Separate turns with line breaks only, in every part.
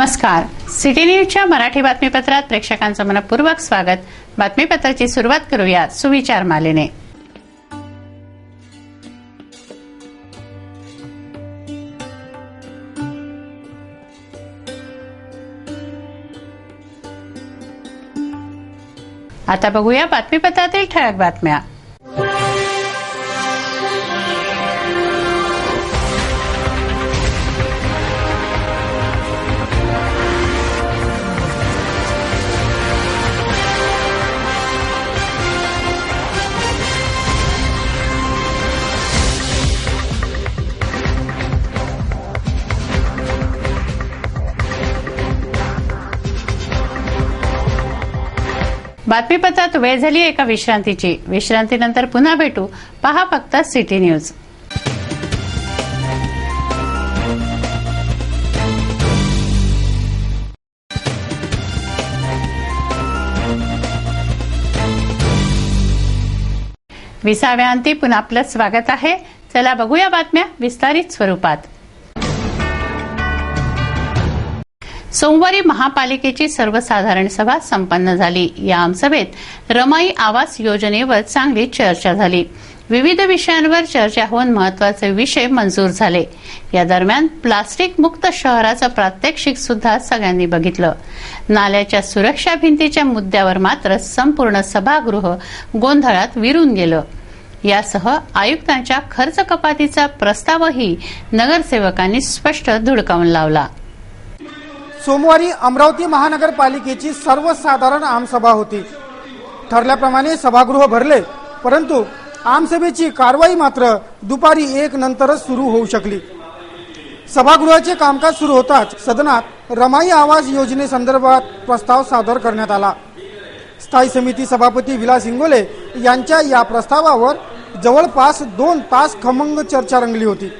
नमस्कार. सिटी न्यूजच्या मराठी बातमीपत्रात प्रेक्षकांचं मनपूर्वक स्वागत. बातमीपत्राची सुरुवात करूया सुविचार मालेने. आता बघूया बातमीपत्रातील ठळक बातम्या. बातमीपत्रात वेळ झाली एका विश्रांतीची. विश्रांतीनंतर पुन्हा भेटू. पहा फक्त सिटी न्यूज. विसाव्या अंती पुन्हा आपलं स्वागत आहे. चला बघूया बातम्या विस्तारित स्वरूपात. सोमवारी महापालिकेची सर्वसाधारण सभा संपन्न झाली. या आमसभेत रमाई आवास योजनेवर चांगली चर्चा झाली. विविध विषयांवर चर्चा होऊन महत्त्वाचे विषय मंजूर झाले. या दरम्यान प्लास्टिक मुक्त शहराचं प्रात्यक्षिक सुद्धा सगळ्यांनी बघितलं. नाल्याच्या सुरक्षा भिंतीच्या मुद्द्यावर मात्र संपूर्ण सभागृह गोंधळात विरून गेलं. यासह आयुक्तांच्या खर्च कपातीचा प्रस्तावही नगरसेवकांनी स्पष्ट धुडकावून लावला.
सोमवारी अमरावती महानगरपालिकेची सर्वसाधारण आमसभा होती. ठरल्याप्रमाणे सभागृह भरले, परंतु आमसभेची कारवाई मात्र दुपारी 1 नंतरच सुरू होऊ शकली. सभागृहाचे कामकाज सुरू होताच सदनात रमाई आवास योजनेसंदर्भात प्रस्ताव सादर करण्यात आला. स्थायी समिती सभापती विलास इंगोले यांच्या या प्रस्तावावर जवळपास 2 तास खमंग चर्चा रंगली होती.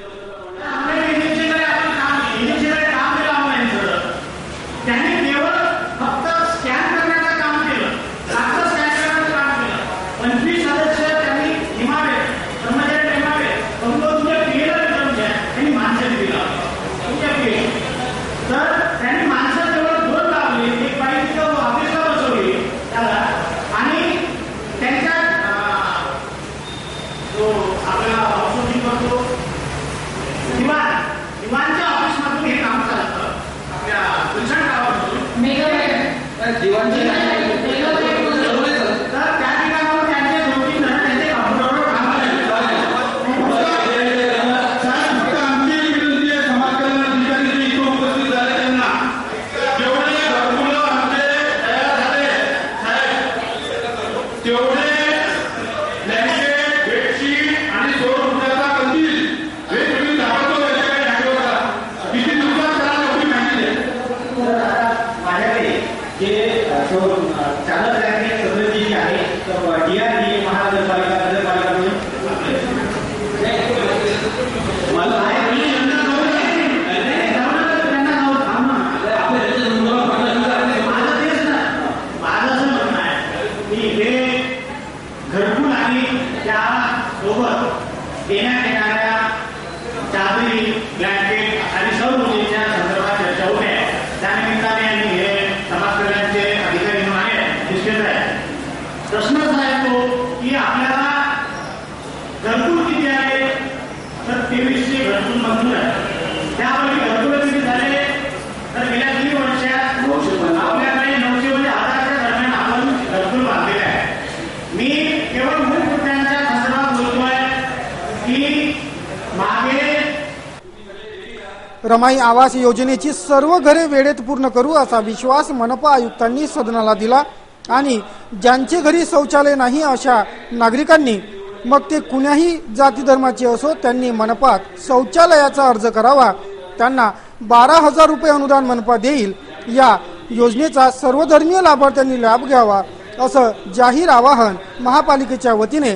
रमाई आवास योजनेची सर्व घरे वेळेत पूर्ण करू असा विश्वास मनपा आयुक्तांनी सदनाला दिला आणि ज्यांचे घरी शौचालय नाही अशा नागरिकांनी, मग ते कुण्याही जाती धर्माचे असो, त्यांनी मनपात शौचालयाचा अर्ज करावा. त्यांना 12,000 रुपये अनुदान मनपा देईल. या योजनेचा सर्वधर्मीय लाभार्थ्यांनी लाभ घ्यावा असं जाहीर आवाहन महापालिकेच्या वतीने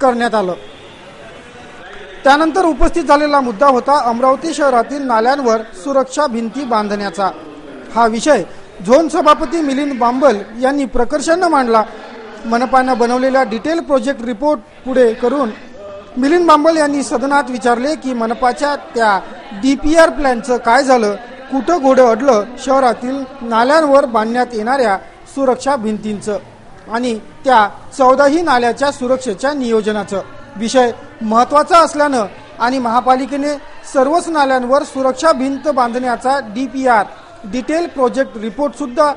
करण्यात आलं. त्यानंतर उपस्थित झालेला मुद्दा होता अमरावती शहरातील नाल्यांवर सुरक्षा भिंती बांधण्याचा. हा विषय झोन सभापती मिलिंद बांबल यांनी प्रकर्षाने मांडला. मनपानं बनवलेल्या डिटेल प्रोजेक्ट रिपोर्ट पुढे करून मिलिंद बांबल यांनी सदनात विचारले की मनपाच्या त्या DPR प्लॅनचं काय झालं. कुठं घोडं अडलं शहरातील नाल्यांवर बांधण्यात येणाऱ्या सुरक्षा भिंतींचं आणि त्या 14ही नाल्याच्या सुरक्षेच्या नियोजनाचं. विषय महत्वाचा असल्यानं आणि महापालिकेने सर्वच नाल्यांवर सुरक्षा भिंत बांधण्याचा DPR डिटेल प्रोजेक्ट रिपोर्ट सुद्धा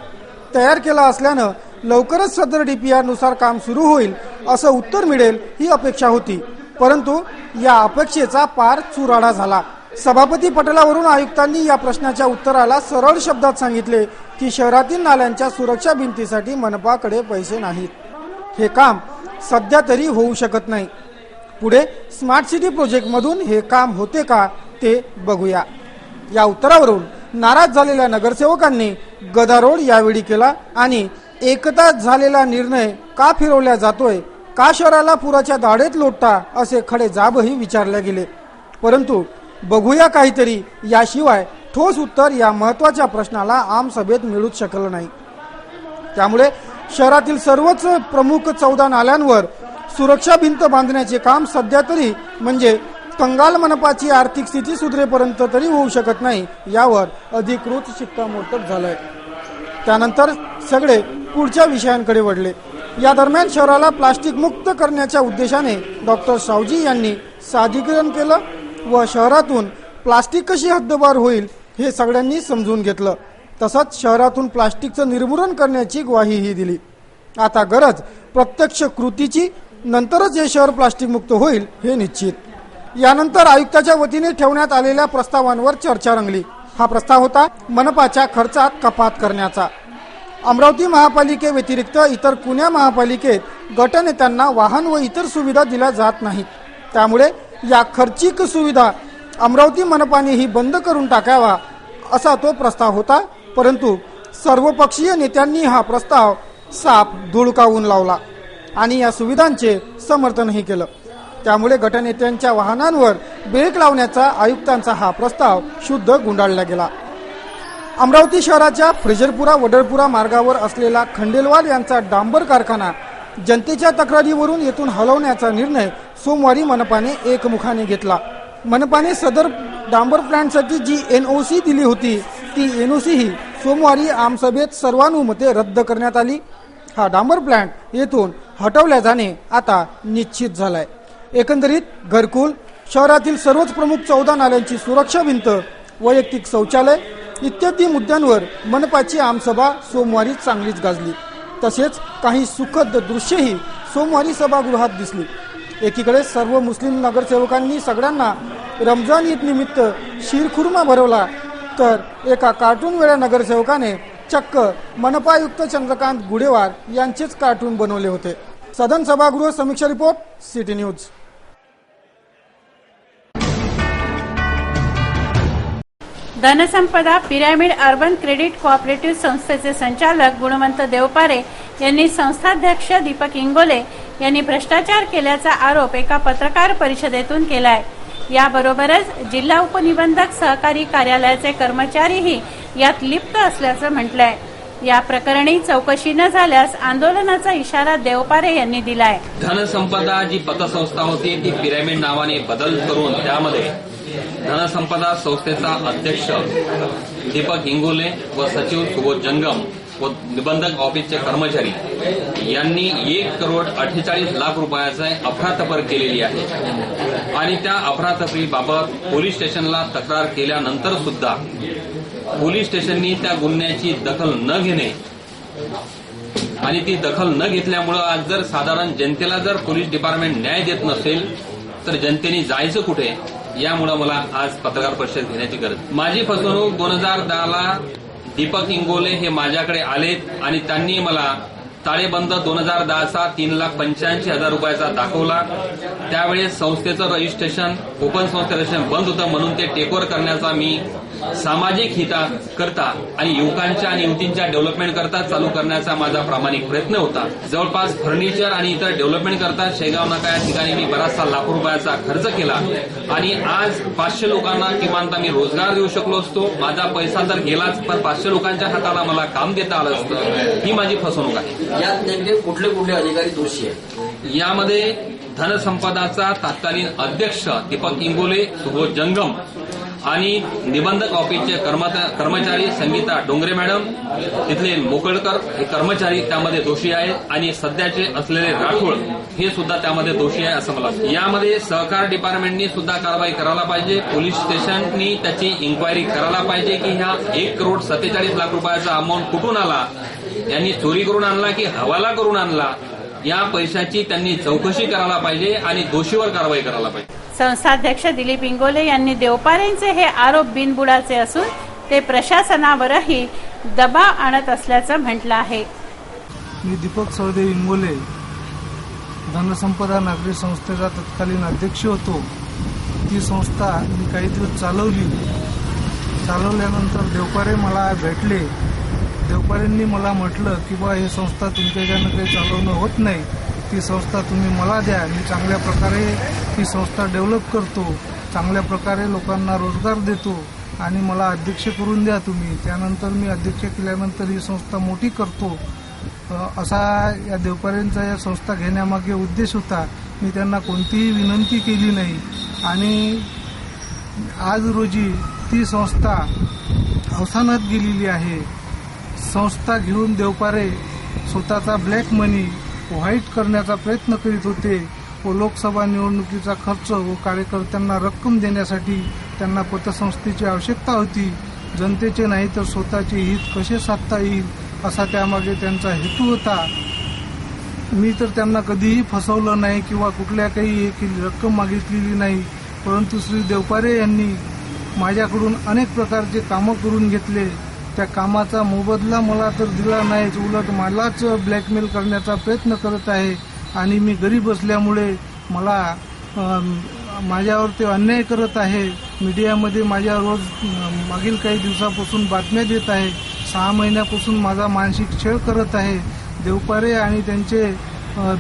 तयार केला असल्यानं लवकरच सदर DPR नुसार काम सुरू होईल असं उत्तर मिळेल ही अपेक्षा होती. परंतु या अपेक्षेचा पार चुराडा झाला. सभापती पटलावरून आयुक्तांनी या प्रश्नाच्या उत्तराला सरळ शब्दात सांगितले की शहरातील नाल्यांच्या सुरक्षा भिंतीसाठी मनपाकडे पैसे नाहीत. हे काम सध्या तरी होऊ शकत नाही. पुढे स्मार्ट सिटी प्रोजेक्टमधून हे काम होते का ते बघूया. या उत्तरावरून नाराज झालेल्या नगरसेवकांनी गदारोळ यावेळी केला आणि एकता झालेला निर्णय का फिरवला जातोय, का शहराला पुराच्या दाढेत लोटता असे खडे जाबही विचारले गेले. परंतु बघूया काहीतरी याशिवाय ठोस उत्तर या महत्वाच्या प्रश्नाला आमसभेत मिळूच शकलं नाही. त्यामुळे शहरातील सर्वच प्रमुख 14 नाल्यांवर सुरक्षा भिंत बांधण्याचे काम सध्या तरी म्हणजे कंगाल मनपाची आर्थिक स्थिती सुधरेपर्यंत तरी होऊ शकत नाही यावर अधिकृत शिक्कामोर्तब झालंय. त्यानंतर सगळे पुढच्या विषयांकडे वळले. या दरम्यान शहराला प्लास्टिक मुक्त करण्याच्या उद्देशाने डॉक्टर सावजी यांनी सादरीकरण केलं व शहरातून प्लास्टिक कशी हद्दपार होईल हे सगळ्यांनी समजून घेतलं. तसंच शहरातून प्लास्टिकचं निर्मूलन करण्याची ग्वाहीही दिली. आता गरज प्रत्यक्ष कृतीची, नंतरच हे शहर प्लास्टिक मुक्त होईल हे निश्चित. यानंतर आयुक्ताच्या वतीने ठेवण्यात आलेल्या प्रस्तावांवर चर्चा रंगली. हा प्रस्ताव होता मनपाच्या खर्चात कपात करण्याचा. अमरावती महापालिके व्यतिरिक्त इतर पुणे महापालिकेत गटनेत्यांना वाहन व इतर सुविधा दिल्या जात नाहीत. त्यामुळे या खर्चिक सुविधा अमरावती मनपानेही बंद करून टाकावा असा तो प्रस्ताव होता. परंतु सर्वपक्षीय नेत्यांनी हा प्रस्ताव साफ धुळकावून लावला आणि या सुविधांचे समर्थनही केलं. त्यामुळे गटनेत्यांच्या वाहनांवर ब्रेक लावण्याचा आयुक्तांचा हा प्रस्ताव शुद्ध गुंडाळला गेला. अमरावती शहराच्या फ्रेजरपुरा वडळपुरा मार्गावर असलेला खंडेलवाल यांचा डांबर कारखाना जनतेच्या तक्रारीवरून येथून हलवण्याचा निर्णय सोमवारी मनपाने एकमुखाने घेतला. मनपाने सदर डांबर प्लांटसाठी जी NOC दिली होती ती NOC ही सोमवारी आमसभेत सर्वानुमते रद्द करण्यात आली. हा डांबर प्लांट येथून हटवल्या जाणे आता निश्चित झालाय. एकंदरीत घरकुल, शहरातील सर्वच प्रमुख 14 नाल्यांची सुरक्षा भिंत, वैयक्तिक शौचालय इत्यादी मुद्द्यांवर मनपाची आमसभा सोमवारी चांगलीच गाजली. तसेच काही सुखद दृश्यही सोमवारी सभागृहात दिसली. एकीकडे सर्व मुस्लिम नगरसेवकांनी सगळ्यांना रमजान ईद निमित्त शीरखुर्मा भरवला, तर एका कार्टून वेळा नगरसेवकाने चक्क मनपायुक्त चंद्रकांत गुडेवार यांचेच कार्टून बनवले होते. सदन सभागृह समीक्षा रिपोर्ट, सिटी न्यूज.
धनसंपदा पिरॅमिड अर्बन क्रेडिट कोऑपरेटिव्ह संस्थेचे संचालक गुणवंत देवपारे यांनी संस्थाध्यक्ष दीपक इंगोले यांनी भ्रष्टाचार केल्याचा आरोप एका पत्रकार परिषदेतून केलाय. याबरोबरच जिल्हा उपनिबंधक सहकारी कार्यालयाचे कर्मचारीही यात लिप्त असल्याचं म्हटलंय. या प्रकरणी चौकशी न झाल्यास आंदोलनाचा इशारा देवपारे यांनी दिलाय.
धनसंपदा जी पतसंस्था होती ती पिरॅमिड नावाने बदल करून त्यामध्ये धनसंपदा संस्थेचा अध्यक्ष दीपक इंगोले व सचिव सुबोध जंगम व निबंधक ऑफिसचे कर्मचारी यांनी 1,48,00,000 रुपयाचा अफरातफर केलेली आहे. आणि त्या अफरातफरीबाबत पोलीस स्टेशनला तक्रार केल्यानंतर सुद्धा पोलीस स्टेशननी त्या गुन्ह्याची दखल न घेणे आणि ती दखल न घेतल्यामुळे आज जर साधारण जनतेला जर पोलीस डिपार्टमेंट न्याय देत नसेल तर जनतेने जायचं कुठे, यामुळे मला आज पत्रकार परिषद घेण्याची गरज. माझी फसवणूक 2010ला दीपक इंगोले हे माझ्याकडे आलेत आणि त्यांनी मला ताळेबंद 2010चा 3,85,000 रुपयाचा दाखवला. त्यावेळेस संस्थेचं रजिस्ट्रेशन ओपन संस्थे रजिस्ट्रेशन बंद होतं, म्हणून ते टेकओव्हर करण्याचा मी सामाजिक हिताकरता आणि युवकांच्या आणि युवतींच्या डेव्हलपमेंट करता चालू करण्याचा माझा प्रामाणिक प्रयत्न होता. जवळपास फर्निचर आणि इतर डेव्हलपमेंट करता शेगाव नाका या ठिकाणी मी बराचसा लाखो रुपयाचा खर्च केला आणि आज 500 लोकांना किमान मी रोजगार देऊ शकलो असतो. माझा पैसा तर गेलाच, पण 500 लोकांच्या हाताला मला काम देता आलं असतं. ही माझी फसवणूक आहे.
यात नेमके कुठले कुठले अधिकारी दोषी आहेत?
यामध्ये धनसंपदाचा तत्कालीन अध्यक्ष दीपक इंगोले, सुबोध जंगम आणि निबंधक ऑफिसचे कर्मचारी संगीता डोंगरे मॅडम, तिथले मोकळकर हे कर्मचारी त्यामध्ये दोषी आहेत आणि सध्याचे असलेले राठोड हे सुद्धा त्यामध्ये दोषी आहे असं मला वाटतं. यामध्ये सहकार डिपार्टमेंटनी सुद्धा कारवाई करायला पाहिजे. पोलीस स्टेशननी त्याची इन्क्वायरी करायला पाहिजे की ह्या 1,47,00,000 रुपयाचा अमाऊंट कुठून आला, यांनी चोरी करून आणला की हवाला करून आणला, या पैशाची त्यांनी चौकशी करायला पाहिजे आणि दोषीवर कारवाई करायला पाहिजे.
संस्थाध्यक्ष दिलीप इंगोले यांनी देवपारेंचे हे आरोप बिनबुडाचे असून ते प्रशासनावरही दबाव आणत असल्याचं म्हटलं आहे.
मी दीपक सहदेव इंगोले, धनसंपदा नागरी संस्थेचा तत्कालीन अध्यक्ष होतो. ती संस्था मी काही दिवस चालवल्यानंतर देवपारे मला भेटले. देवपारेंनी मला म्हटलं की बा ही संस्था तुमच्याच्यानं काही चालवणं होत नाही, ती संस्था तुम्ही मला द्या, मी चांगल्या प्रकारे ही संस्था डेव्हलप करतो, चांगल्या प्रकारे लोकांना रोजगार देतो आणि मला अध्यक्ष करून द्या तुम्ही. त्यानंतर मी अध्यक्ष केल्यानंतर ही संस्था मोठी करतो असा या देवपारेंचा या संस्था घेण्यामागे उद्देश होता. मी त्यांना कोणतीही विनंती केली नाही आणि आज रोजी ती संस्था अवसानात गेलेली आहे. संस्था घेऊन देवपारे स्वतःचा ब्लॅक मनी व्हाईट करण्याचा प्रयत्न करीत होते व लोकसभा निवडणुकीचा खर्च व कार्यकर्त्यांना रक्कम देण्यासाठी त्यांना पतसंस्थेची आवश्यकता होती. जनतेचे नाही तर स्वतःचे हित कसे साधता येईल असा त्यामागे त्यांचा हेतू होता. मी तर त्यांना कधीही फसवलं नाही किंवा कुठल्या काही रक्कम मागितलेली नाही, परंतु श्री देवपारे यांनी माझ्याकडून अनेक प्रकारचे कामं करून घेतले. त्या कामाचा मोबदला मला तर दिला नाहीच, उलट मलाच ब्लॅकमेल करण्याचा प्रयत्न करत आहे आणि मी गरीब असल्यामुळे मला माझ्यावर ते अन्याय करत आहे. मीडियामध्ये माझ्या रोज मागील काही दिवसापासून बातम्या देत आहे. 6 महिन्यापासून माझा मानसिक छळ करत आहे. देवपारे आणि त्यांचे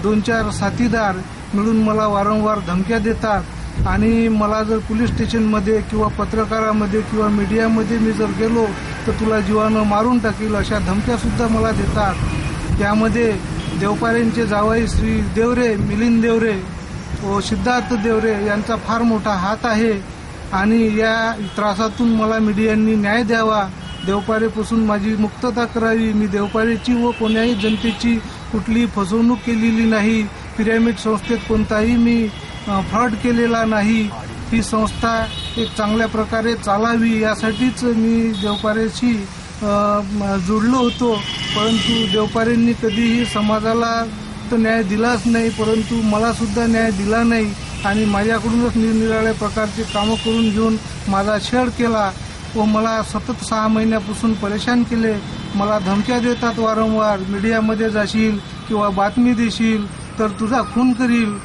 2-4 साथीदार मिळून मला वारंवार धमक्या देतात आणि मला जर पोलीस स्टेशनमध्ये किंवा पत्रकारामध्ये किंवा मीडियामध्ये मी जर गेलो तर तुला जीवानं मारून टाकील अशा धमक्या सुद्धा मला देतात. त्यामध्ये देवपारेंचे जावई श्री देवरे, मिलिंद देवरे व सिद्धार्थ देवरे यांचा फार मोठा हात आहे आणि या त्रासातून मला मीडियांनी न्याय द्यावा, देवपारेपासून माझी मुक्तता करावी. मी देवपारेची व कोण्याही जनतेची कुठलीही फसवणूक केलेली नाही. पिरॅमिड संस्थेत कोणताही मी फ्रॉड केलेला नाही. ही संस्था एक चांगल्या प्रकारे चालावी यासाठीच मी देवपारेशी जोडलो होतो. परंतु देवपारेंनी कधीही समाजाला तर न्याय दिलाच नाही, परंतु मला सुद्धा न्याय दिला नाही आणि माझ्याकडूनच निरनिराळ्या प्रकारचे कामं करून घेऊन माझा छळ केला व मला सतत 6 महिन्यापासून परेशान केले. मला धमक्या देतात वारंवार, मीडियामध्ये जाशील किंवा बातमी देशील तर तुझा खून करील.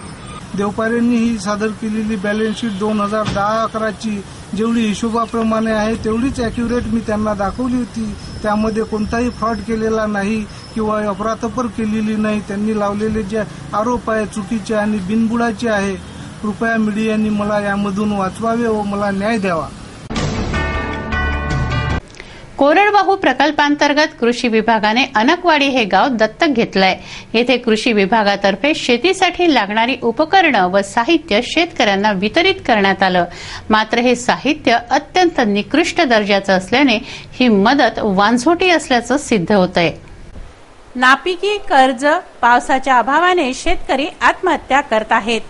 देवपारेंनी ही सादर केलेली बॅलन्स शीट 2010-11ची जेवढी हिशोबाप्रमाणे आहे तेवढीच ॲक्युरेट मी त्यांना दाखवली होती. त्यामध्ये कोणताही फ्रॉड केलेला नाही किंवा अफरातफर केलेली नाही. त्यांनी लावलेले जे आरोप आहे चुकीचे आणि बिनबुडाचे आहे. कृपया मीडियाने मला यामधून वाचवावे व मला न्याय द्यावा.
कोरडवाहू प्रकल्पांतर्गत कृषी विभागाने अनकवाडी हे गाव दत्तक घेतलंय. येथे कृषी विभागातर्फे शेतीसाठी लागणारी उपकरणं व साहित्य शेतकऱ्यांना वितरित करण्यात आलं. मात्र हे साहित्य अत्यंत निकृष्ट दर्जाचं असल्याने ही मदत वांझोटी असल्याचं सिद्ध होतंय. नापिकी, कर्ज, पावसाच्या अभावाने शेतकरी आत्महत्या करत आहेत.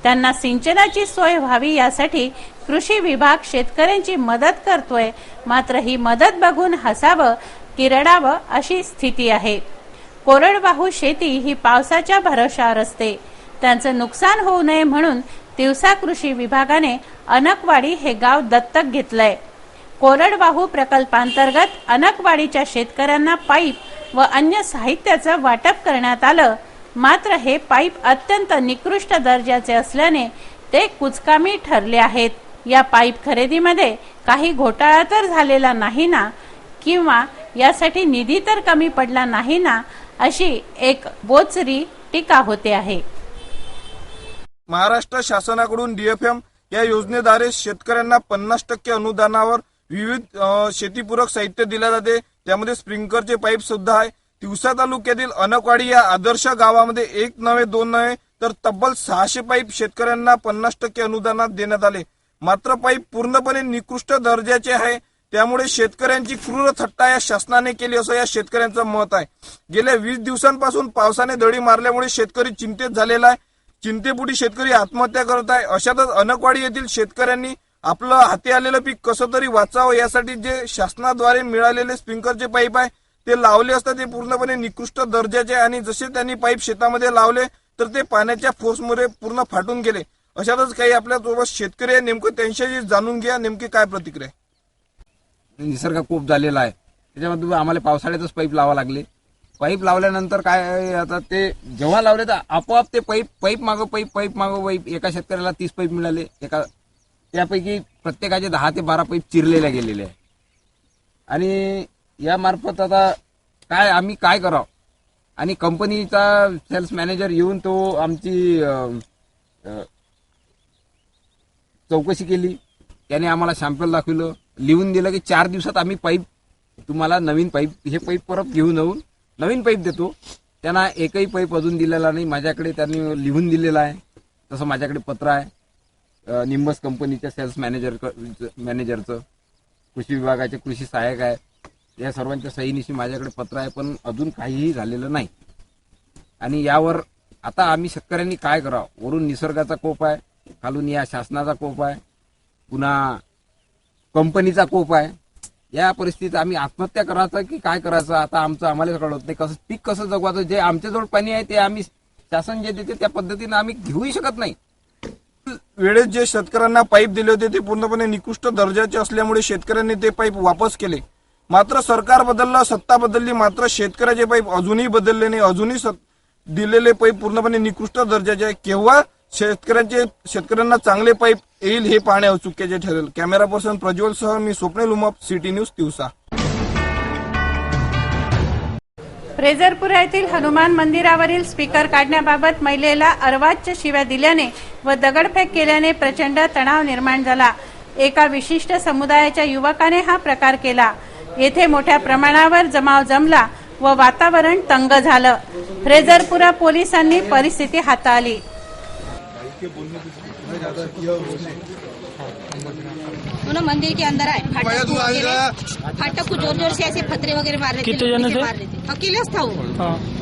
त्यांना सिंचनाची सोय व्हावी यासाठी कृषी विभाग शेतकऱ्यांची मदत करतोय. मात्र ही मदत बघून हसावं की रडावं अशी स्थिती आहे. कोरडवाहू शेती ही पावसाच्या भरोशावर असते. त्यांचं नुकसान होऊ नये म्हणून तिवसा कृषी विभागाने अनकवाडी हे गाव दत्तक घेतलंय. कोरडवाहू प्रकल्पांतर्गत अनकवाडीच्या शेतकऱ्यांना पाईप व अन्य साहित्याचं वाटप करण्यात आलं. मात्र हे पाईप अत्यंत निकृष्ट दर्जाचे असल्याने ते कुचकामी ठरले आहेत. या पाईप खरेदीमध्ये काही घोटाळा तर झालेला नाही ना, किंवा यासाठी निधी तर कमी पडला नाही ना, अशी एक बोचरी टीका होते आहे.
महाराष्ट्र शासनाकडून DFM या योजनेद्वारे शेतकऱ्यांना 50% अनुदानावर विविध शेतीपूरक साहित्य दिले जाते. त्यामध्ये स्प्रिंकलरचे पाईप सुद्धा आहे. तिवसा तालुक्यातील अनकवाडी या आदर्श गावामध्ये 1 नव्हे 2 नव्हे तर तब्बल 600 पाईप शेतकऱ्यांना 50% अनुदानात देण्यात आले. मात्र पाईप पूर्णपणे निकृष्ट दर्जाचे आहे. त्यामुळे शेतकऱ्यांची क्रूर थट्टा या शासनाने केली असं या शेतकऱ्यांचं मत आहे. गेल्या 20 दिवसांपासून पावसाने दडी मारल्यामुळे शेतकरी चिंतेत झालेला आहे. चिंतेपोटी शेतकरी आत्महत्या करत आहे. अशातच अनकवाडी येथील शेतकऱ्यांनी आपलं हाती आलेलं पीक कसं तरी वाचावं यासाठी जे शासनाद्वारे मिळालेले स्प्रिंकलरचे पाईप आहे ते लावले असता ते पूर्णपणे निकृष्ट दर्जाचे आणि जसे त्यांनी पाईप शेतामध्ये लावले तर ते पाण्याच्या फोर्समुळे पूर्ण फाटून गेले. अशातच काही आपल्यासोबत शेतकरी आहे, नेमकं त्यांच्याशी जाणून घ्या नेमकी काय प्रतिक्रिया आहे.
निसर्ग खूप झालेला आहे. त्याच्यामध्ये आम्हाला पावसाळ्यातच पाईप लावा लागले. पाईप लावल्यानंतर काय आता ते जेव्हा लावले तर आपोआप ते पाईप मागं पाईप एका शेतकऱ्याला 30 पाईप मिळाले. त्यापैकी प्रत्येकाचे 10 ते 12 पाईप चिरलेल्या गेलेले आहे. आणि या मार्फत आता आम्ही काय करावं. आणि कंपनीचा सेल्स मॅनेजर येऊन तो आमची चौकशी केली. त्याने आम्हाला सॅम्पल दाखवलं, लिहून दिलं की 4 दिवसात आम्ही पाईप तुम्हाला नवीन पाईप हे पाईप परत घेऊन येऊन नवीन पाईप देतो. त्यांना एकही पाईप अजून दिलेला नाही. माझ्याकडे त्यांनी लिहून दिलेला आहे. तसं माझ्याकडे पत्र आहे निंबस कंपनीच्या सेल्स मॅनेजरचं, कृषी विभागाचे कृषी सहाय्यक आहे, या सर्वांच्या सहीनिशी माझ्याकडे पत्र आहे. पण अजून काहीही झालेलं नाही. आणि यावर आता आम्ही शेतकऱ्यांनी काय करावं. वरून निसर्गाचा कोप आहे, खालून या शासनाचा कोप आहे, पुन्हा कंपनीचा कोप आहे. या परिस्थितीत आम्ही आत्महत्या करायचं की काय करायचं आता आम्हाला कळत नाही. कसं पीक कसं जगवायचं. जे आमच्याजवळ पाणी आहे ते आम्ही शासन जे देते त्या पद्धतीने आम्ही घेऊही शकत नाही.
वेळेस जे शेतकऱ्यांना पाईप दिले होते ते पूर्णपणे निकृष्ट दर्जाचे असल्यामुळे शेतकऱ्यांनी ते पाईप वापस केले. मात्र सरकार बदललं, सत्ता बदलली, मात्र शेतकऱ्याचे पाईप अजूनही बदलले नाही. अजूनही दिलेले पाईप पूर्णपणे निकृष्ट दर्जाचे आहे. केव्हा शेतकऱ्यांना चांगले पाईप येईल हे पाहणे औत्सुक्याचे ठरेल. कॅमेरा पर्सन प्रज्वल सह मी स्वप्नील उमाप, सिटी न्यूज तिवसा.
फ्रेझरपुरा येथील हनुमान मंदिरावरील स्पीकर काढण्याबाबत महिलेला अर्वाच्य शिव्या दिल्याने व दगडफेक केल्याने प्रचंड तणाव निर्माण झाला. एका विशिष्ट समुदायाच्या युवकाने हा प्रकार केला. येथे मोठ्या प्रमाणावर जमाव जमला व वातावरण तंग झालं. फ्रेझरपुरा पोलिसांनी परिस्थिती हाताळली.
दोनों मंदिर के अंदर आए, फाटक को जोर जोर से ऐसे पत्थर वगैरह मार रहे थे. कितने जने थे? अकेले था वो.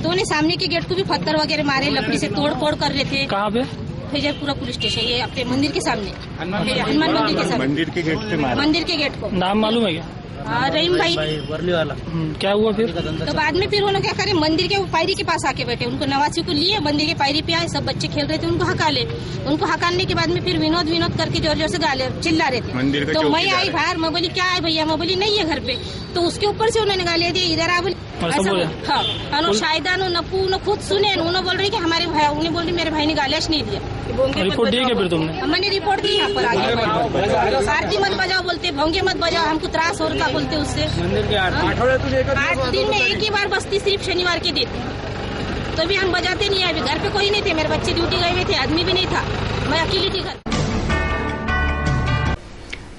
तो उन्हें सामने के गेट को भी पत्थर वगैरह मारे, लकड़ी से तोड़ फोड़ कर रहे थे. कहाँ पे? फ्रेझरपुरा पुलिस स्टेशन, ये अपने मंदिर के सामने, हनुमान मंदिर के सामने. मंदिर के गेट पे मारा. मंदिर के गेट को. नाम मालूम है क्या? रहीम भाई वर्ली वाला. क्या हुआ फिर? तो बाद में फिर उन्होंने क्या करे, मंदिर के पायरी के पास आके बैठे. उनको नवासी को लिए, मंदिर के पायरी पे आए. सब बच्चे खेल रहे थे, उनको हकाले. उनको हकालने के बाद में फिर विनोद करके जोर जोर से गाले चिल्ला रहे थे. तो मैं आई बाहर, मैं बोली क्या है भैया, मैं बोली नहीं है घर पे. तो उसके ऊपर से उन्होंने गालियां दी, इधर आ बोली. हाँ, शायदा नप्पू खुद सुने. उन्होंने बोल रही कि हमारे भाई, उन्हें बोल रही मेरे भाई ने गालियां नहीं दिया. रिपोर्ट दी क्या फिर तुमने? मैंने रिपोर्ट दी यहाँ पर आगे. आरती मत बजाओ बोलते, भोंगे मत बजाओ, हमको त्रास हो रहा बोलते. उससे 8 दिन में एक ही बार बस्ती सिर्फ शनिवार की देती. तो भी हम बजाते नहीं है. अभी घर पे कोई नहीं थे, मेरे बच्चे ड्यूटी गए हुए थे, आदमी भी नहीं था, मैं अकेली थी घर.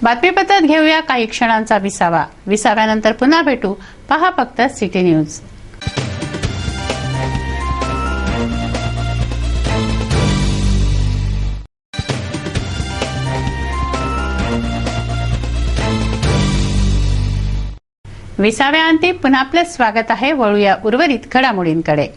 बातमीपत्रात घेऊया काही क्षणांचा विसावा. विसाव्यानंतर पुन्हा भेटू. पहा फक्त सिटी न्यूज. विसाव्याअंती पुन्हा आपलं स्वागत आहे. वळूया उर्वरित घडामोडींकडे.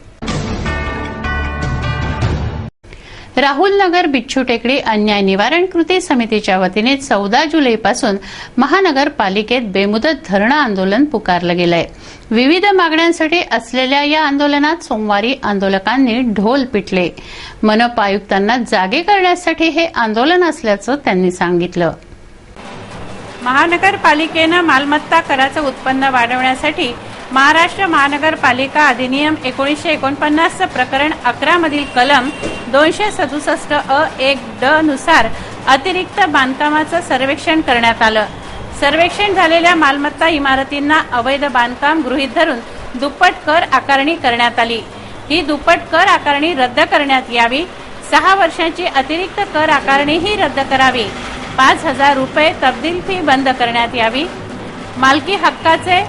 राहुल नगर बिच्छू टेकडी अन्याय निवारण कृती समितीच्या वतीने 14 जुलैपासून महानगरपालिकेत बेमुदत धरणं आंदोलन पुकारलं गेलंय. विविध मागण्यांसाठी असलेल्या या आंदोलनात सोमवारी आंदोलकांनी ढोल पिटले. मनपा आयुक्तांना जागे करण्यासाठी हे आंदोलन असल्याचं त्यांनी सांगितलं. महानगरपालिकेनं मालमत्ता कराचं उत्पन्न वाढवण्यासाठी महाराष्ट्र महानगरपालिका अधिनियम 1949 प्रकरण 11 मधील कलम 267(अ)(1)(ड) नुसार अतिरिक्त बांधकामाचं सर्वेक्षण करण्यात आलं. सर्वेक्षण झालेल्या मालमत्ता इमारतींना अवैध बांधकाम गृहीत धरून दुप्पट कर आकारणी करण्यात आली. ही दुप्पट कर आकारणी रद्द करण्यात यावी. 6 वर्षांची अतिरिक्त कर आकारणीही रद्द करावी. 5,000 रुपये तब्दील फी बंद करण्यात यावी. मालकी हक्काचे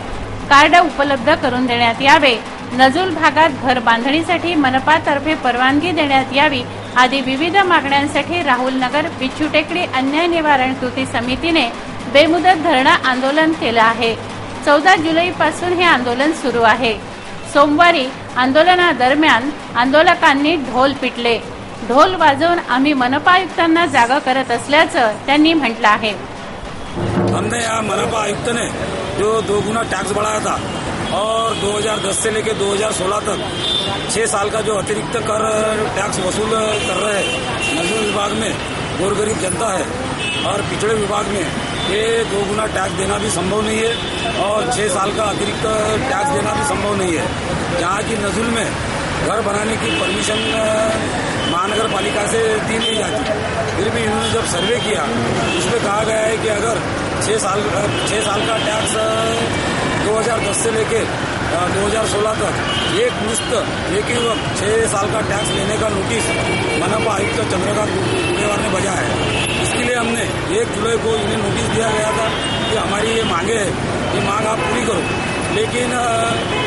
कार्ड उपलब्ध करून देण्यात यावे. नजूल भागात घर बांधणीसाठी मनपातर्फे परवानगी देण्यात यावी. आदी विविध मागण्यांसाठी राहुल नगर बिच्छू टेकडी अन्याय निवारण कृती समितीने बेमुदत धरणं आंदोलन केलं आहे. 14 जुलैपासून हे आंदोलन सुरू आहे. सोमवारी आंदोलनादरम्यान आंदोलकांनी ढोल पिटले. ढोल वाजवून आम्ही मनपा आयुक्तांना जागा करत असल्याचं त्यांनी म्हटलं आहे.
हमने यहाँ मनपा आयुक्त ने जो 2 गुना टैक्स बढ़ाया था और 2010 से लेकर 2016 तक 6 साल का जो अतिरिक्त कर टैक्स वसूल कर रहे हैं नजूल विभाग में गोरगरीब जनता है और पिछड़े विभाग में ये 2 गुना टैक्स देना भी संभव नहीं है और 6 साल का अतिरिक्त टैक्स देना भी संभव नहीं है. जहाँ की नजूल में घर बनाने की परमिशन महानगर पालिका से दी नहीं जाती, फिर भी इन्होंने जब सर्वे किया उसमें कहा गया है कि अगर 6 साल का टैक्स 2010 से लेकर 2016 तक एक मुश्त एक ही वक्त 6 साल का टैक्स लेने का नोटिस मनपा आयुक्त चंद्रकांत गुडेवार ने बजा है. इसके लिए हमने 1 जुलाई को इन्हें नोटिस दिया गया था कि हमारी ये मांगे है, ये मांग आप पूरी करो. लेकिन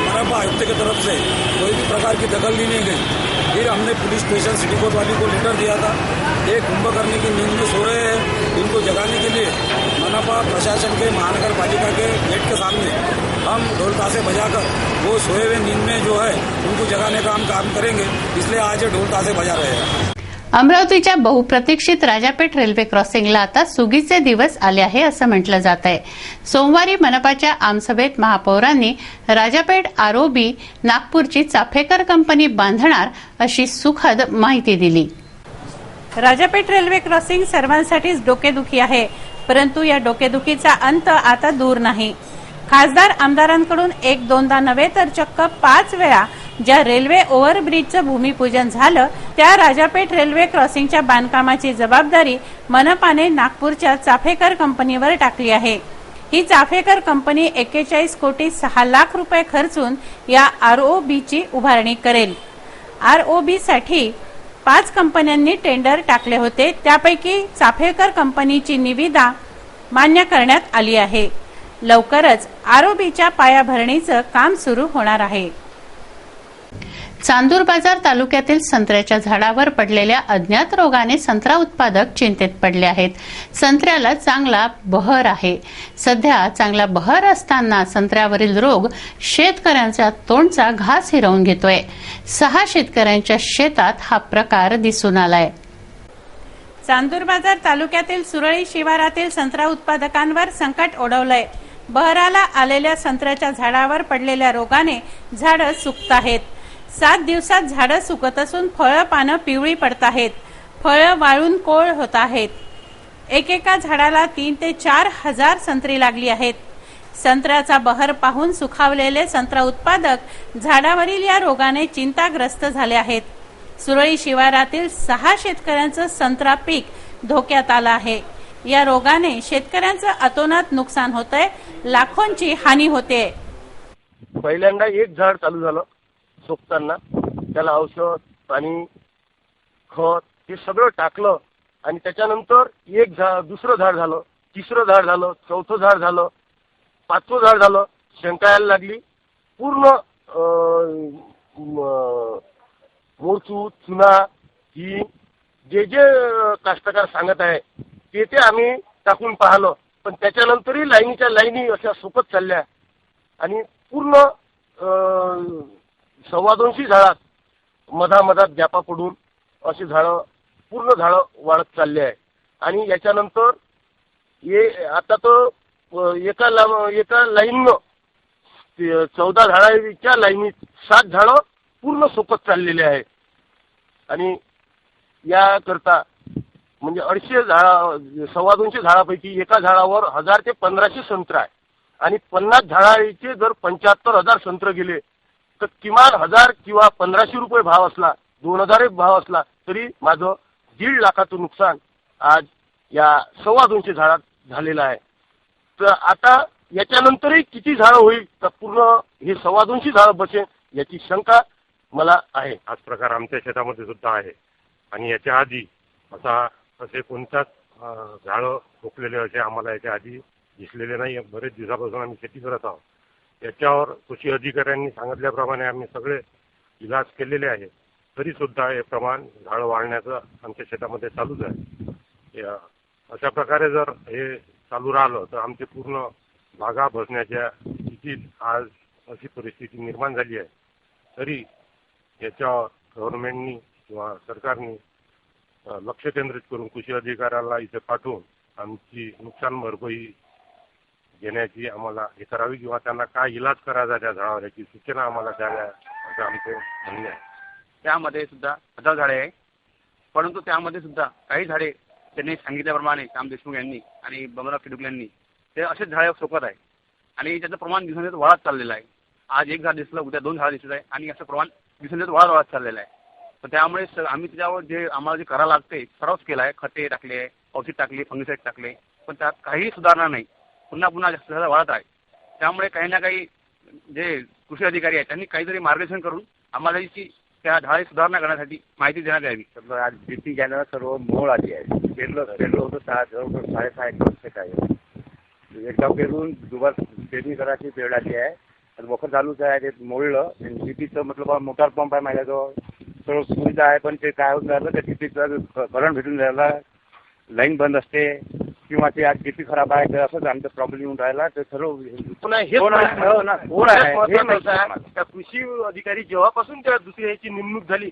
मनपा आयुक्त की तरफ से कोई भी प्रकार की दखल ली नहीं गई. फिर हमने पुलिस स्टेशन सिटी कोर्ट वाली को लेटर दिया था. ये कुंभ करने की नींद में सो रहे हैं, इनको जगाने के लिए मनपा प्रशासन के महानगर पालिका के गेट के सामने हम ढोल ताशे बजाकर वो सोए हुए नींद में जो है उनको जगाने का हम काम करेंगे. इसलिए आज ये ढोल ताशे बजा रहे हैं.
अमरावतीच्या बहुप्रतीक्षित राजापेठ रेल्वे क्रॉसिंगला आता सुगीचे दिवस आले आहे असं म्हटलं जात आहे. सोमवारी मनपाच्या आमसभेत महापौरांनी राजापेठ आरओबी नागपूरची चाफेकर कंपनी बांधणार अशी सुखद माहिती दिली. राजापेठ रेल्वे क्रॉसिंग सर्वांसाठीच डोकेदुखी आहे, परंतु या डोकेदुखीचा अंत आता दूर नाही. खासदार आमदारांकडून 1-2दा नव्हे तर चक्क 5 वेळा ज्या रेल्वे ओव्हरब्रिजचं भूमिपूजन झालं त्या राजापेठ रेल्वे क्रॉसिंगच्या बांधकामाची जबाबदारी मनपाने नागपूरच्या चाफेकर कंपनीवर टाकली आहे. ही चाफेकर कंपनी 41 कोटी 6 लाख रुपये खर्चून या आरओबीची उभारणी करेल. आरओबी साठी 5 कंपन्यांनी टेंडर टाकले होते, त्यापैकी चाफेकर कंपनीची निविदा मान्य करण्यात आली आहे. लवकरच आरओबीच्या पायाभरणीचं काम सुरू होणार आहे. चांदूर बाजार तालुक्यातील संत्र्याच्या झाडावर पडलेल्या अज्ञात रोगाने संत्रा उत्पादक चिंतेत पडले आहेत. संत्र्याला चांगला बहर आहे. सध्या चांगला बहर असताना संत्र्यावरील रोग शेतकऱ्यांच्या तोंडचा घास हिरावून घेतोय. 6 शेतकऱ्यांच्या शेतात हा प्रकार दिसून आलाय. चांदूर बाजार तालुक्यातील सुरळी शिवारातील संत्रा उत्पादकांवर संकट ओढवलंय. बहराला आलेल्या संत्र्याच्या झाडावर पडलेल्या रोगाने झाडं सुकत आहेत. 7 दिवसात झाडं सुकत असून फळं पानं पिवळी पडत आहेत. फळं वाळून कोळ होत आहेत. एकेका झाडाला 3 ते 4 हजार संत्री लागली आहेत. संत्र्याचा बहर पाहून सुखावलेले संत्रा उत्पादक झाडावरील या रोगाने चिंताग्रस्त झाले आहेत. सुरळी शिवारातील 6 शेतकऱ्यांचं संत्रा पीक धोक्यात आलं आहे. या रोगाने शेतकऱ्यांचं अतोनात नुकसान होतंय, लाखोंची हानी होते.
पहिल्यांदा एक झाड चालू झालं सोकताना, त्याला औषध पाणी खत हे सगळं टाकलं आणि त्याच्यानंतर एक झाड, दुसरं झाड झालं, तिसरं झाड झालं, चौथं झाड झालं, 5वं झाड झालं. शंका यायला लागली. पूर्ण मोरचूत चुना ही जे कास्तकार सांगत आहे ते आम्ही टाकून पाहिलं, पण त्याच्यानंतरही लाईनीच्या लाईनी अशा सोबत चालल्या आणि पूर्ण 250 झाडात मधामधात गॅपा पडून अशी झाडं पूर्ण झाडं वाढत चालले आहे. आणि याच्यानंतर आता तर एका लाईननं 14 झाडाच्या लाईनीत 7 झाडं पूर्ण सोबत चाललेले आहे. आणि याकरता म्हणजे 250 झाडा 250 झाडापैकी एका झाडावर 1000 ते 1500 संत्र आहे आणि 50 झाडाचे जर 75,000 संत्र गेले तर किमान 1000 किंवा 1500 रुपये भाव असला, 2000 भाव असला तरी माझं 1.5 लाखाचं नुकसान आज या 250 झाडात झालेलं आहे. तर आता याच्यानंतरही किती झाडं होईल तर पूर्ण हे 250 झाडं बसेल याची शंका मला आहे.
हाच प्रकार आमच्या शेतामध्ये सुद्धा आहे आणि याच्या आधी असे कोणत्याच झाडं ठोकलेले असे आम्हाला याच्या आधी दिसलेले नाही. बरेच दिवसापासून आम्ही शेती करत आहोत. याच्यावर कृषी अधिकाऱ्यांनी सांगितल्याप्रमाणे आम्ही सगळे इलाज केलेले आहे. तरी सुद्धा हे प्रमाण झाड वाढण्याचं आमच्या शेतामध्ये चालूच आहे. अशा प्रकारे जर हे चालू राहिलं तर आमचे पूर्ण बागा भसण्याच्या स्थितीत आज अशी परिस्थिती निर्माण झाली आहे. तरी याच्यावर गव्हर्नमेंटनी किंवा सरकारने लक्ष केंद्रित करून कृषी अधिकाऱ्याला इथे पाठवून आमची नुकसान भरपाई घेण्याची आम्हाला हे करावी किंवा त्यांना काय इलाज करायचा त्या झाडावर याची सूचना आम्हाला द्याव्या असं आमचे म्हणणे आहे.
त्यामध्ये सुद्धा 1000 झाडे आहे, परंतु त्यामध्ये सुद्धा काही झाडे त्यांनी सांगितल्याप्रमाणे राम देशमुख यांनी आणि बमराव किडुकले यांनी ते असेच झाडे सोकत आहे आणि त्याचं प्रमाण दिवसेंदिवस वाढत चाललेलं आहे. आज एक झाड दिसलं, उद्या 2 झाड दिसत आहे आणि असं प्रमाण दिवसेंदिवस वाढत चाललेलं आहे. तर त्यामुळे आम्ही त्याच्यावर जे आम्हाला जे करायला लागते सरावच केला आहे. खते टाकले, औषध टाकले, फंगिसाईड टाकले, पण त्यात काही सुधारणा नाही. पुन्हा पुन्हा जास्त वाढत आहे. त्यामुळे काही ना काही जे कृषी अधिकारी आहेत त्यांनी काहीतरी मार्गदर्शन करून आम्हाला त्या झाडे सुधारणा करण्यासाठी माहिती देण्यात यावी.
आज बीटी घ्यायला सर्व मोळ आली आहे. पेरलं होतं 6.5 एकर शेत आहे. एकदा पेरून दुबार पेरणी करायची वेळ आली आहे. वखर चालूच आहे. ते मोडलं बीटीचं मतलब मोटार पंप आहे माझ्याजवळ, सर्व सुविधा आहे, पण ते काय होत राहिलं त्या बीटीचं करंट भेटून राहिला, लाईन बंद असते किंवा ते आज बीपी खराब आहे तर असंच आमचा प्रॉब्लेम येऊन राहिला. ते सर्व
कृषी अधिकारी जेव्हापासून त्या दुसऱ्या याची नेमणूक झाली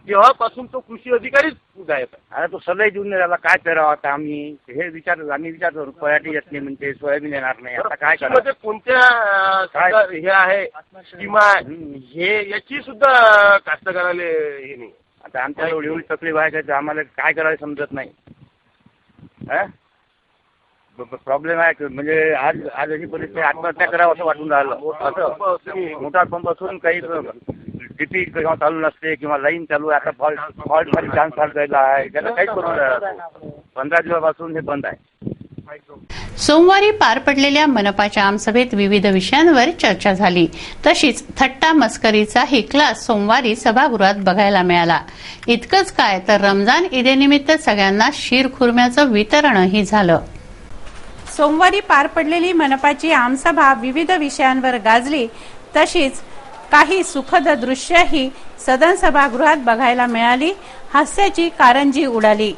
तेव्हापासून तो कृषी अधिकारीच गायब आहे.
आता तो सल्लाही देऊन राहिला काय करावं आता आम्ही विचारतो पराठी येत नाही म्हणते, सोयाबीन येणार नाही, आता काय करावं,
कोणत्या हे आहे स्कीमा हे याची सुद्धा कास्तकाराला हे नाही.
आता आमच्या एवढी तकलीफ आहे तर आम्हाला काय करायला समजत नाही. प्रॉब्लेम आहे म्हणजे आज अशी परिस्थिती आत्महत्या करावं असं वाटून राहिलं. असं मोटार पंप असून काही डीपी किंवा चालू नसते किंवा लाईन चालू आहे. आता फॉल्ट चान्स झालेला आहे. त्याला काहीच करून राहिलं. 15 दिवसापासून हे बंद आहे.
सोमवारी पार पडलेल्या मनपाच्या आमसभेत विविध विषयांवर चर्चा झाली. तशीच थट्टा मस्करीचाही क्लास सोमवारी सभागृहात बघायला मिळाला. इतकंच काय तर रमजान ईदेनिमित्त सगळ्यांना शीरखुर्म्याचं वितरणही झालं.
सोमवारी पार पडलेली मनपाची आमसभा विविध विषयांवर गाजली. तशीच काही सुखद दृश्यही सदन सभागृहात बघायला मिळाली. हास्याची कारंजी उडाली.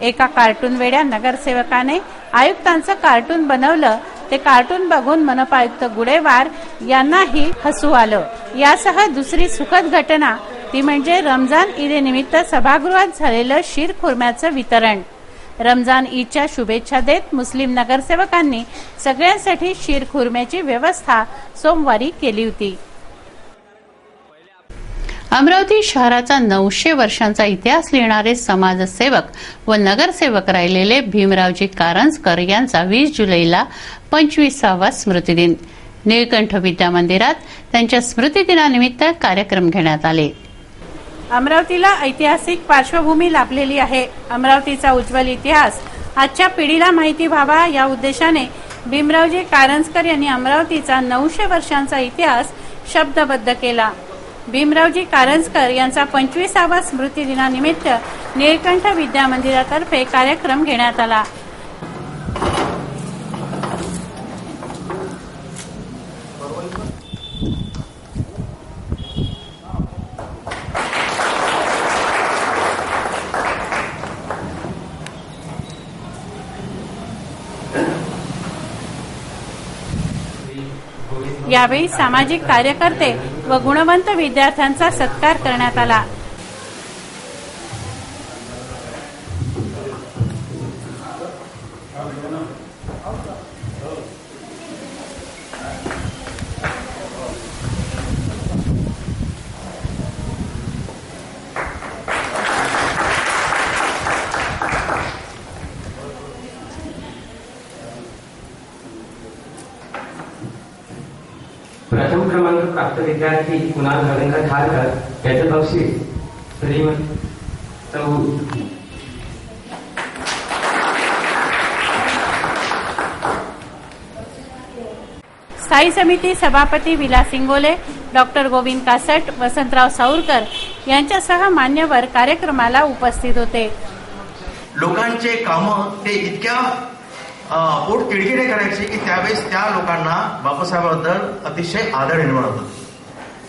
एका कार्टून वेड्या नगरसेवकाने आयुक्तांचं कार्टून बनवलं. ते कार्टून बघून मनपा आयुक्त गुडेवार यांनाही हसू आलं. यासह दुसरी सुखद घटना ती म्हणजे रमजान ईदेनिमित्त सभागृहात झालेलं शीरखुर्म्याचं वितरण. रमजान ईदच्या शुभेच्छा देत मुस्लिम नगरसेवकांनी सगळ्यांसाठी शीरखुर्म्याची व्यवस्था सोमवारी केली होती.
अमरावती शहराचा 900 वर्षांचा इतिहास लिहिणारे समाजसेवक व नगरसेवक राहिलेले भीमरावजी कारंजकर यांचा 20 जुलैला 25वा स्मृतिदिन. निळकंठ विद्या मंदिरात त्यांच्या स्मृतिदिनानिमित्त कार्यक्रम घेण्यात आले.
अमरावतीला ऐतिहासिक पार्श्वभूमी लाभलेली आहे. अमरावतीचा उज्ज्वल इतिहास आजच्या पिढीला माहिती व्हावा या उद्देशाने भीमरावजी कारंजकर यांनी अमरावतीचा 900 वर्षांचा इतिहास शब्दबद्ध केला. भीमरावजी कारंजकर यांचा 25वा स्मृतिदिनानिमित्त निळकंठ विद्या मंदिरातर्फे कार्यक्रम घेण्यात आला. यावेळी सामाजिक कार्यकर्ते व गुणवंत विद्यार्थ्यांचा सत्कार करण्यात आला.
प्रथम क्रमांक प्राप्त विद्यार्थी कुणाल रवींद्र खारकर याचं बक्षीस श्रीमती
स्थायी समिती सभापती विलास इंगोले, डॉक्टर गोविंद कासट, वसंतराव साऊरकर यांच्यासह मान्यवर कार्यक्रमाला उपस्थित होते.
लोकांचे कामं ते इतक्या पोट तिडकीने करायचे की त्यावेळेस त्या लोकांना बापूसाहेबांबद्दल अतिशय आदर निर्माण होतो.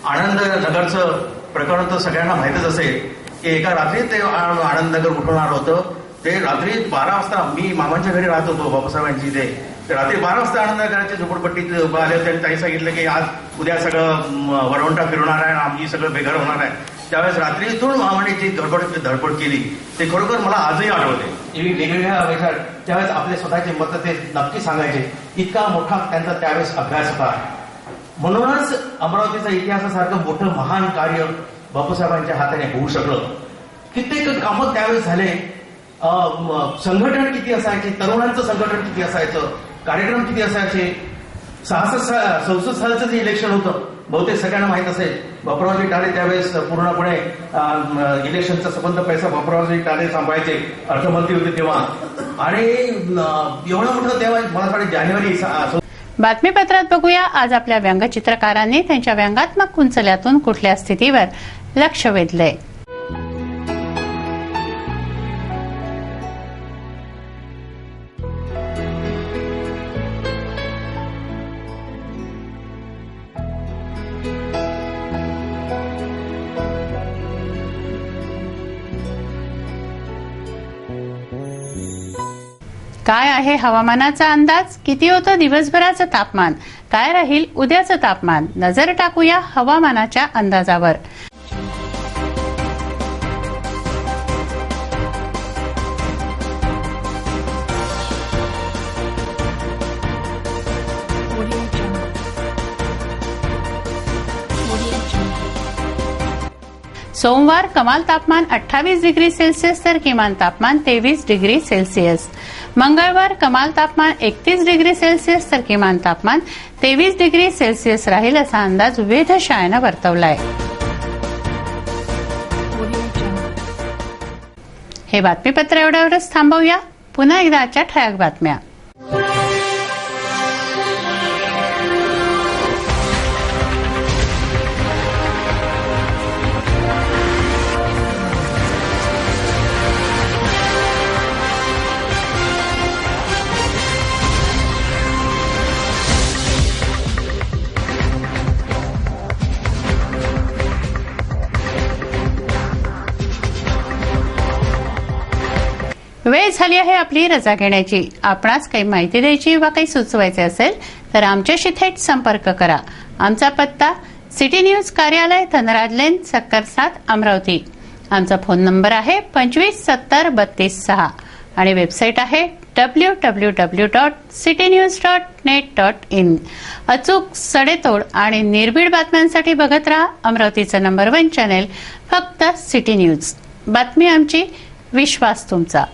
आनंद नगरचं प्रकरण तर सगळ्यांना माहितच असेल की एका रात्री ते आनंदनगर उठून आलं होतं. ते रात्री 12 वाजता मी मामांच्या घरी राहत होतो बाबासाहेबांची इथे. रात्री 12 वाजता आनंदनगराच्या झोपडपट्टीत आले होते आणि त्यांनी सांगितलं की आज उद्या सगळं वरवंटा फिरवणार आहे, आमची सगळं बेघर होणार आहे. त्यावेळेस रात्रीतून मामाने जी धडपड केली ते खरोखर मला आजही आठवते. वेगवेगळ्या विषयात त्यावेळेस आपले स्वतःचे मत ते नक्की सांगायचे. इतका मोठा त्यांचा त्यावेळेस अभ्यास होता. म्हणूनच अमरावतीचा इतिहासासारखं मोठं महान कार्य बापूसाहेबांच्या हाताने होऊ शकलं. कित्येक कामं त्यावेळेस झाले. संघटन किती असायचे, तरुणांचं संघटन किती असायचं, कार्यक्रम किती असायचे. 66-67 सालचं जे इलेक्शन होतं बहुतेक सगळ्यांना माहित असेल. बापूरावजी टाले त्यावेळेस पूर्णपणे इलेक्शनचा संबंध पैसा बापूरावजी टाले सांभाळायचे, अर्थमंत्री होते तेव्हा. आणि एवढं मोठं तेव्हा मला वाटतं जानेवारी.
बातमीपत्रात बघूया आज आपल्या व्यंगचित्रकारांनी त्यांच्या व्यंगात्मक कुंचल्यातून कुठल्या स्थितीवर लक्ष वेधलंय. काय आहे हवामानाचा अंदाज? किती होतं दिवसभराचं तापमान? काय राहील उद्याचं तापमान? नजर टाकूया हवामानाच्या अंदाजावर. सोमवार कमाल तापमान 28 डिग्री सेल्सिअस तर किमान तापमान 23 डिग्री सेल्सिअस. मंगळवार कमाल तापमान 31 डिग्री सेल्सिअस तर किमान तापमान 23 डिग्री सेल्सिअस राहील असा अंदाज वेधशाळेनं वर्तवलाय. हे बातमीपत्र एवढ्यावरच थांबवूया. पुन्हा एकदा आजच्या ठळक बातम्या. वेळ झाली आहे आपली रजा घेण्याची. आपणास काही माहिती द्यायची वा काही सुचवायचे असेल तर आमच्याशी थेट संपर्क करा. आमचा पत्ता सिटी न्यूज कार्यालय धनराज लेन सक्कर 7 अमरावती. आमचा फोन नंबर आहे 25703236 आणि वेबसाईट आहे www.citynews.net.in. अचूक, सडेतोड आणि निर्भीड बातम्यांसाठी बघत राहा अमरावतीचं नंबर 1 चॅनेल फक्त सिटी न्यूज. बातमी आमची, विश्वास तुमचा.